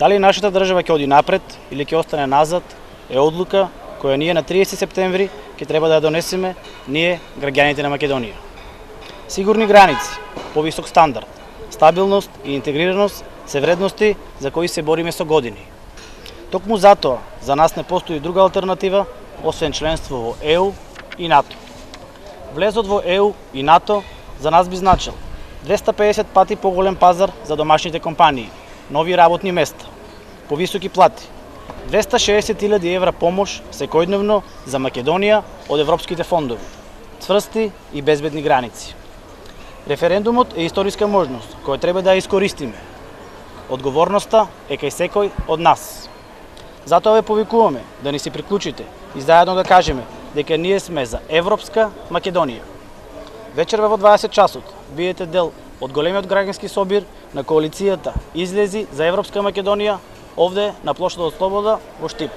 Дали нашата држава ќе оди напред или ќе остане назад е одлука која ние на 30 септември ќе треба да ја донесеме ние, граѓаните на Македонија. Сигурни граници, повисок стандард, стабилност и интегрираност се вредности за кои се бориме со години. Токму затоа за нас не постои друга алтернатива освен членство во ЕУ и НАТО. Влезот во ЕУ и НАТО за нас би значил 250 пати поголем пазар за домашните компании, нови работни места, повисоки плати, 260.000 евра помош секојдневно за Македонија од европските фондови, цврсти и безбедни граници. Референдумот е историска можност која треба да ја искористиме. Одговорноста е кај секој од нас. Затоа ве повикуваме да ни се приклучите и заедно да кажеме дека ние сме за европска Македонија. Вечерва во 20 часот биете дел од големиот граѓански собир на коалицијата Излези за Европска Македонија овде на плошадот Слобода во Штип.